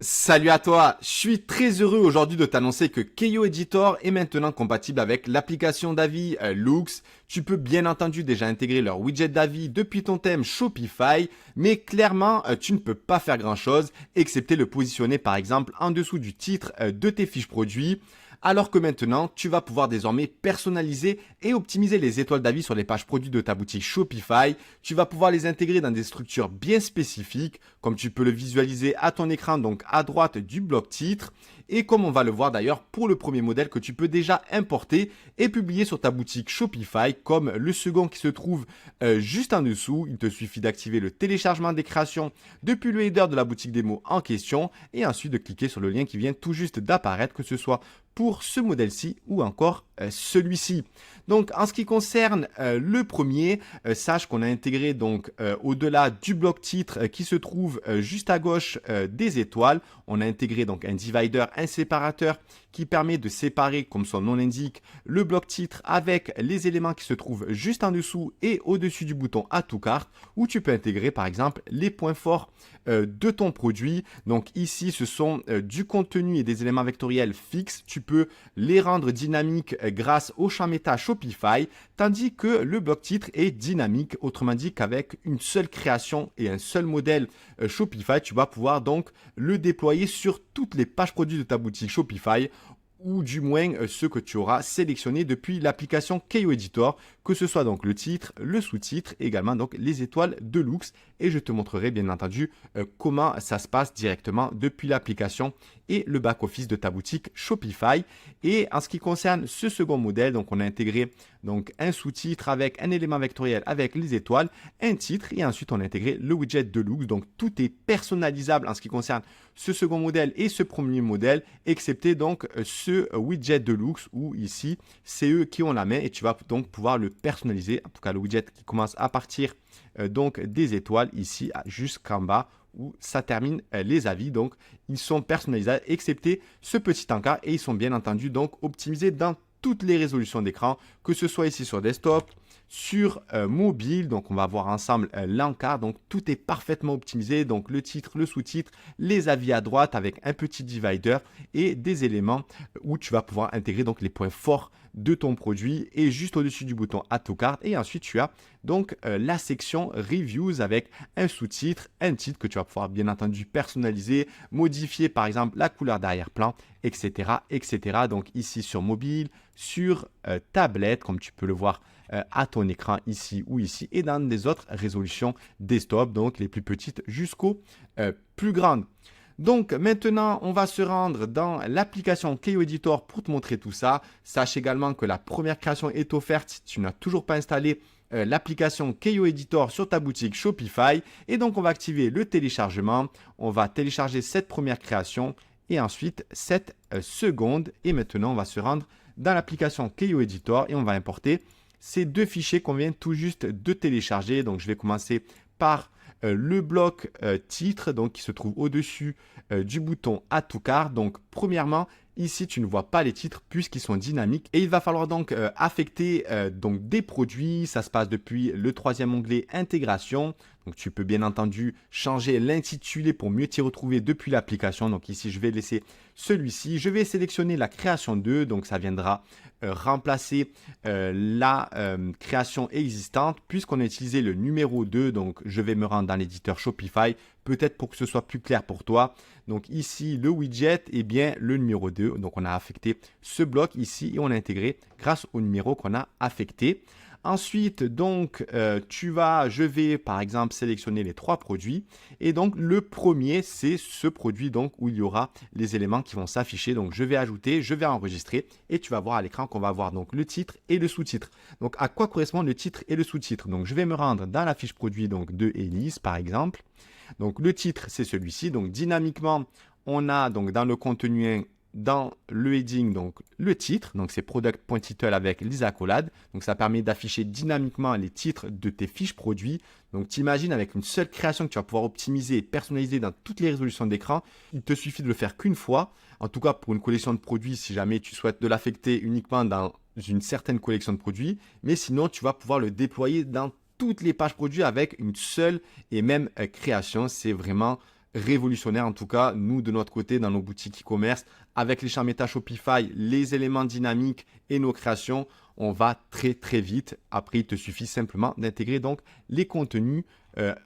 Salut à toi, je suis très heureux aujourd'hui de t'annoncer que Keio Editor est maintenant compatible avec l'application d'avis Loox. Tu peux bien entendu déjà intégrer leur widget d'avis depuis ton thème Shopify, mais clairement tu ne peux pas faire grand chose excepté le positionner par exemple en dessous du titre de tes fiches produits. Alors que maintenant, tu vas pouvoir désormais personnaliser et optimiser les étoiles d'avis sur les pages produits de ta boutique Shopify. Tu vas pouvoir les intégrer dans des structures bien spécifiques, comme tu peux le visualiser à ton écran, donc à droite du bloc titre. Et comme on va le voir d'ailleurs pour le premier modèle que tu peux déjà importer et publier sur ta boutique Shopify, comme le second qui se trouve juste en dessous. Il te suffit d'activer le téléchargement des créations depuis le header de la boutique démo en question et ensuite de cliquer sur le lien qui vient tout juste d'apparaître, que ce soit pour ce modèle-ci ou encore celui-ci. Donc en ce qui concerne le premier, sache qu'on a intégré donc au-delà du bloc titre qui se trouve juste à gauche des étoiles, on a intégré donc un divider, un séparateur qui permet de séparer, comme son nom l'indique, le bloc titre avec les éléments qui se trouvent juste en dessous et au-dessus du bouton Add to Cart, où tu peux intégrer par exemple les points forts de ton produit. Donc ici, ce sont du contenu et des éléments vectoriels fixes. Tu peux les rendre dynamiques grâce au champ méta Shopify, tandis que le bloc titre est dynamique, autrement dit qu'avec une seule création et un seul modèle Shopify, tu vas pouvoir donc le déployer sur toutes les pages produits de ta boutique Shopify, ou du moins ceux que tu auras sélectionnés depuis l'application Keio Editor, que ce soit donc le titre, le sous-titre, également donc les étoiles de Loox. Et je te montrerai bien entendu comment ça se passe directement depuis l'application et le back-office de ta boutique Shopify. Et en ce qui concerne ce second modèle, donc on a intégré donc un sous-titre avec un élément vectoriel avec les étoiles, un titre et ensuite on a intégré le widget de Loox. Donc tout est personnalisable en ce qui concerne ce second modèle et ce premier modèle, excepté donc ce widget de Loox où ici c'est eux qui ont la main et tu vas donc pouvoir le personnaliser. En tout cas le widget qui commence à partir donc des étoiles ici jusqu'en bas où ça termine les avis. Donc ils sont personnalisables excepté ce petit encart et ils sont bien entendu donc optimisés dans toutes les résolutions d'écran, que ce soit ici sur desktop, sur mobile. Donc on va voir ensemble l'encart, donc tout est parfaitement optimisé, donc le titre, le sous-titre, les avis à droite avec un petit divider et des éléments où tu vas pouvoir intégrer donc les points forts de ton produit et juste au-dessus du bouton Add to Cart. Et ensuite tu as donc la section Reviews avec un sous-titre, un titre que tu vas pouvoir bien entendu personnaliser, modifier par exemple la couleur d'arrière-plan, etc., etc. Donc ici sur mobile, sur tablette, comme tu peux le voir à ton écran ici ou ici, et dans des autres résolutions desktop, donc les plus petites jusqu'aux plus grandes. Donc maintenant, on va se rendre dans l'application Keio Editor pour te montrer tout ça. Sache également que la première création est offerte si tu n'as toujours pas installé l'application Keio Editor sur ta boutique Shopify. Et donc, on va activer le téléchargement. On va télécharger cette première création et ensuite cette seconde. Et maintenant, on va se rendre dans l'application Keio Editor et on va importer ces deux fichiers qu'on vient tout juste de télécharger. Donc, je vais commencer par le bloc titre, donc qui se trouve au-dessus du bouton Add to Cart. Donc premièrement, ici tu ne vois pas les titres puisqu'ils sont dynamiques et il va falloir donc affecter donc des produits. Ça se passe depuis le troisième onglet intégration. Donc tu peux bien entendu changer l'intitulé pour mieux t'y retrouver depuis l'application. Donc ici je vais laisser celui-ci. Je vais sélectionner la création 2, donc ça viendra remplacer la création existante puisqu'on a utilisé le numéro 2. Donc je vais me rendre dans l'éditeur Shopify, peut-être pour que ce soit plus clair pour toi. Donc ici le widget est bien le numéro 2. Donc on a affecté ce bloc ici et on a intégré grâce au numéro qu'on a affecté. Ensuite, donc, je vais par exemple sélectionner les trois produits. Et donc, le premier, c'est ce produit donc, où il y aura les éléments qui vont s'afficher. Donc, je vais ajouter, je vais enregistrer et tu vas voir à l'écran qu'on va avoir donc le titre et le sous-titre. Donc, à quoi correspond le titre et le sous-titre? Donc, je vais me rendre dans la fiche produit donc, de Elise, par exemple. Donc, le titre, c'est celui-ci. Donc, dynamiquement, on a donc dans le contenu dans le heading, donc le titre, donc c'est product.title avec les accolades. Donc ça permet d'afficher dynamiquement les titres de tes fiches produits. Donc t'imagines avec une seule création que tu vas pouvoir optimiser et personnaliser dans toutes les résolutions d'écran. Il te suffit de le faire qu'une fois. En tout cas pour une collection de produits, si jamais tu souhaites de l'affecter uniquement dans une certaine collection de produits. Mais sinon, tu vas pouvoir le déployer dans toutes les pages produits avec une seule et même création. C'est vraiment révolutionnaire en tout cas, nous de notre côté dans nos boutiques e-commerce, avec les champs méta Shopify, les éléments dynamiques et nos créations, on va très très vite. Après, il te suffit simplement d'intégrer donc les contenus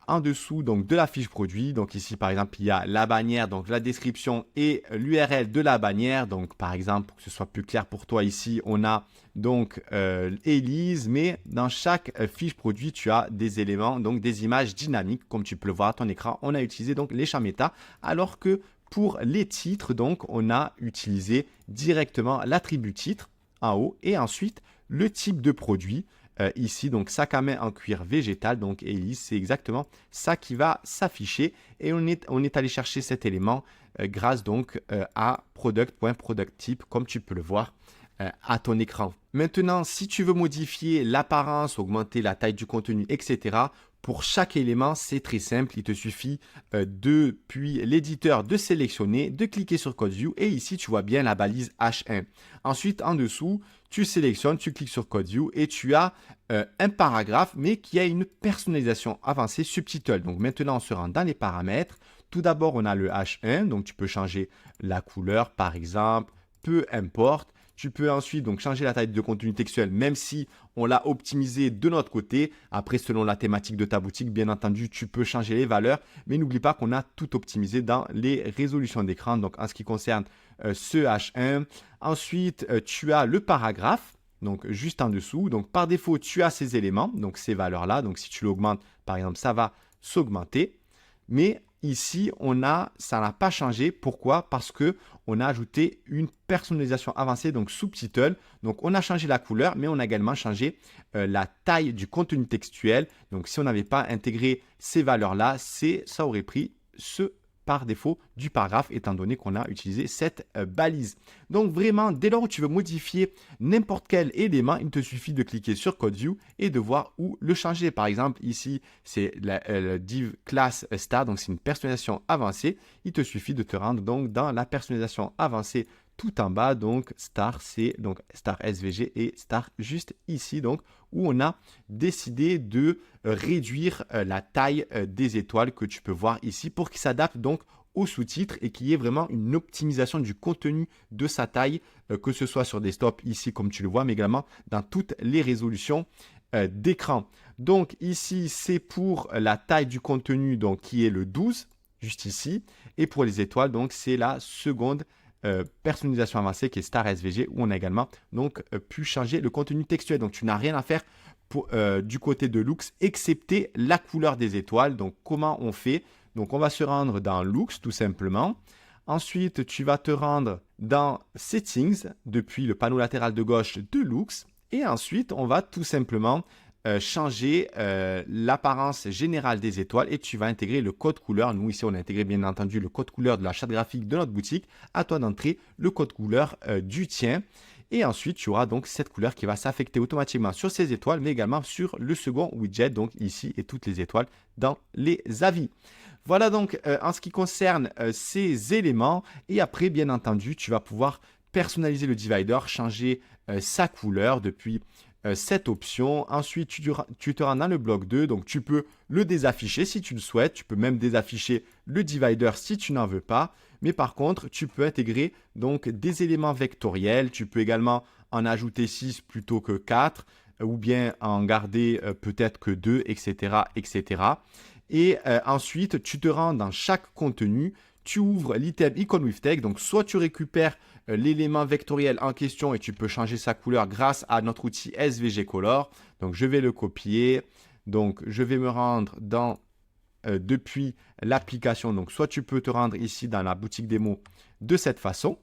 en dessous donc de la fiche produit. Donc ici par exemple, il y a la bannière, donc la description et l'URL de la bannière. Donc par exemple, pour que ce soit plus clair pour toi ici, on a donc Elise, mais dans chaque fiche produit, tu as des éléments, donc des images dynamiques, comme tu peux le voir à ton écran. On a utilisé donc les champs méta, alors que pour les titres, donc on a utilisé directement l'attribut titre en haut et ensuite le type de produit. Ici, donc sac à main en cuir végétal, donc Elise, c'est exactement ça qui va s'afficher et on est allé chercher cet élément grâce donc à product.productType, comme tu peux le voir à ton écran. Maintenant, si tu veux modifier l'apparence, augmenter la taille du contenu, etc., pour chaque élément, c'est très simple. Il te suffit depuis l'éditeur de sélectionner, de cliquer sur Code View et ici, tu vois bien la balise H1. Ensuite, en dessous, tu sélectionnes, tu cliques sur Code View et tu as un paragraphe, mais qui a une personnalisation avancée subtitle. Donc maintenant, on se rend dans les paramètres. Tout d'abord, on a le H1, donc tu peux changer la couleur, par exemple, peu importe. Tu peux ensuite donc changer la taille de contenu textuel, même si on l'a optimisé de notre côté. Après, selon la thématique de ta boutique, bien entendu, tu peux changer les valeurs. Mais n'oublie pas qu'on a tout optimisé dans les résolutions d'écran. Donc, en ce qui concerne ce H1. Ensuite, tu as le paragraphe. Donc, juste en dessous. Donc, par défaut, tu as ces éléments, donc ces valeurs-là. Donc, si tu l'augmentes, par exemple, ça va s'augmenter. Mais ici, ça n'a pas changé. Pourquoi? Parce qu'on a ajouté une personnalisation avancée, donc sous-title. Donc, on a changé la couleur, mais on a également changé la taille du contenu textuel. Donc, si on n'avait pas intégré ces valeurs-là, ça aurait pris ce par défaut du paragraphe, étant donné qu'on a utilisé cette balise. Donc vraiment, dès lors où tu veux modifier n'importe quel élément, il te suffit de cliquer sur Code View et de voir où le changer. Par exemple, ici, c'est le div class star, donc c'est une personnalisation avancée. Il te suffit de te rendre donc dans la personnalisation avancée tout en bas, donc star, c'est donc star SVG et star juste ici, donc où on a décidé de réduire la taille des étoiles que tu peux voir ici pour qu'il s'adapte donc aux sous-titres et qu'il y ait vraiment une optimisation du contenu de sa taille, que ce soit sur desktop ici comme tu le vois, mais également dans toutes les résolutions d'écran. Donc ici, c'est pour la taille du contenu donc qui est le 12, juste ici, et pour les étoiles, donc c'est la seconde personnalisation avancée qui est Star SVG où on a également donc pu changer le contenu textuel. Donc tu n'as rien à faire du côté de Loox excepté la couleur des étoiles. Donc comment on fait? Donc on va se rendre dans Loox tout simplement. Ensuite tu vas te rendre dans Settings depuis le panneau latéral de gauche de Loox et ensuite on va tout simplement changer l'apparence générale des étoiles et tu vas intégrer le code couleur. Nous ici on a intégré bien entendu le code couleur de la charte graphique de notre boutique. À toi d'entrer le code couleur du tien et ensuite tu auras donc cette couleur qui va s'affecter automatiquement sur ces étoiles mais également sur le second widget, donc ici et toutes les étoiles dans les avis. Voilà donc en ce qui concerne ces éléments et après bien entendu tu vas pouvoir personnaliser le divider, changer sa couleur depuis cette option. Ensuite, tu te rends dans le bloc 2, donc tu peux le désafficher si tu le souhaites. Tu peux même désafficher le divider si tu n'en veux pas. Mais par contre, tu peux intégrer donc des éléments vectoriels. Tu peux également en ajouter 6 plutôt que 4 ou bien en garder peut-être que 2, etc. etc. Et ensuite, tu te rends dans chaque contenu. Tu ouvres l'item Icon with Text, donc soit tu récupères l'élément vectoriel en question et tu peux changer sa couleur grâce à notre outil SVG Color. Donc je vais le copier, donc je vais me rendre dans depuis l'application, donc soit tu peux te rendre ici dans la boutique démo de cette façon,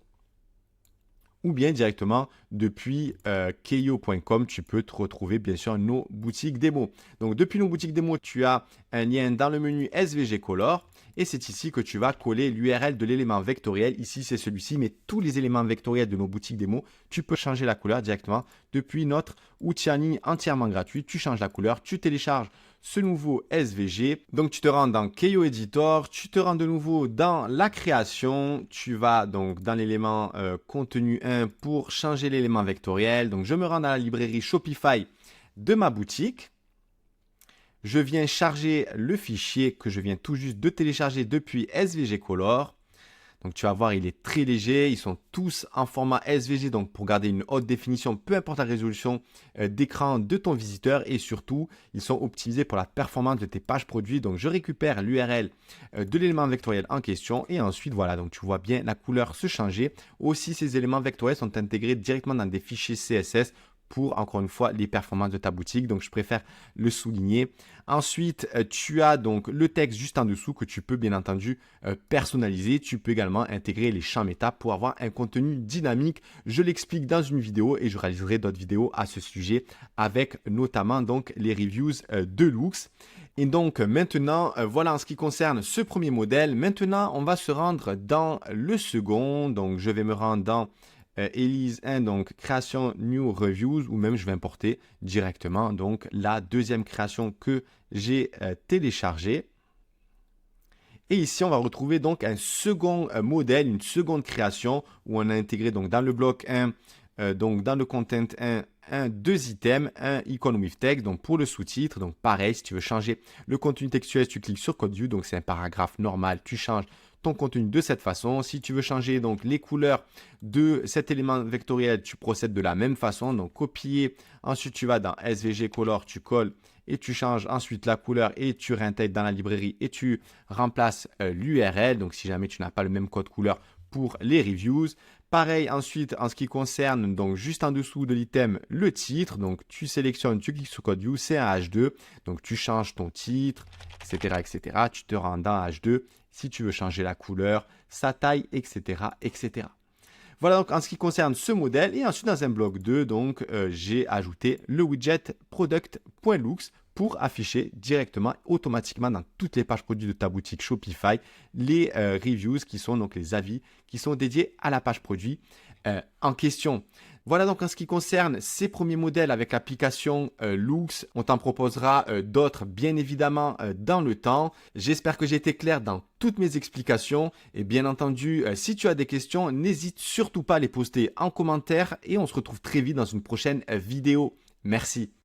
ou bien directement depuis keio.com, tu peux te retrouver bien sûr nos boutiques démo. Donc depuis nos boutiques démo, tu as un lien dans le menu SVG Color et c'est ici que tu vas coller l'URL de l'élément vectoriel. Ici, c'est celui-ci, mais tous les éléments vectoriels de nos boutiques démo, tu peux changer la couleur directement depuis notre outil en ligne entièrement gratuit. Tu changes la couleur, tu télécharges ce nouveau SVG. Donc, tu te rends dans Keio Editor, tu te rends de nouveau dans la création. Tu vas donc dans l'élément contenu 1 pour changer l'élément vectoriel. Donc, je me rends dans la librairie Shopify de ma boutique. Je viens charger le fichier que je viens tout juste de télécharger depuis SVG Color. Donc tu vas voir, il est très léger. Ils sont tous en format SVG, donc pour garder une haute définition, peu importe la résolution d'écran de ton visiteur. Et surtout, ils sont optimisés pour la performance de tes pages produits. Donc je récupère l'URL de l'élément vectoriel en question. Et ensuite, voilà, donc tu vois bien la couleur se changer. Aussi, ces éléments vectoriels sont intégrés directement dans des fichiers CSS pour, encore une fois, les performances de ta boutique. Donc, je préfère le souligner. Ensuite, tu as donc le texte juste en dessous que tu peux bien entendu personnaliser. Tu peux également intégrer les champs méta pour avoir un contenu dynamique. Je l'explique dans une vidéo et je réaliserai d'autres vidéos à ce sujet avec notamment donc les reviews de Loox. Et donc maintenant, voilà en ce qui concerne ce premier modèle. Maintenant, on va se rendre dans le second. Donc, je vais me rendre dans Elise 1, donc création new reviews, ou même je vais importer directement donc la deuxième création que j'ai téléchargée. Et ici, on va retrouver donc un second modèle, une seconde création où on a intégré donc dans le bloc 1, donc dans le content 1, deux items, un icon with text, donc pour le sous-titre. Donc pareil, si tu veux changer le contenu textuel, tu cliques sur Code View, donc c'est un paragraphe normal, tu changes ton contenu de cette façon. Si tu veux changer donc les couleurs de cet élément vectoriel, tu procèdes de la même façon. Donc copier, ensuite tu vas dans SVG Color, tu colles et tu changes ensuite la couleur et tu réintègres dans la librairie et tu remplaces l'URL. Donc si jamais tu n'as pas le même code couleur pour les reviews. Pareil ensuite en ce qui concerne donc juste en dessous de l'item le titre. Donc tu sélectionnes, tu cliques sur Code View, c'est un H2. Donc tu changes ton titre, etc., etc. Tu te rends dans H2. Si tu veux changer la couleur, sa taille, etc., etc. Voilà donc en ce qui concerne ce modèle. Et ensuite dans un bloc 2, donc j'ai ajouté le widget product.looks pour afficher directement, automatiquement dans toutes les pages produits de ta boutique Shopify, les reviews qui sont donc les avis qui sont dédiés à la page produit en question. Voilà donc en ce qui concerne ces premiers modèles avec l'application Loox. On t'en proposera d'autres bien évidemment dans le temps. J'espère que j'ai été clair dans toutes mes explications. Et bien entendu, si tu as des questions, n'hésite surtout pas à les poster en commentaire et on se retrouve très vite dans une prochaine vidéo. Merci.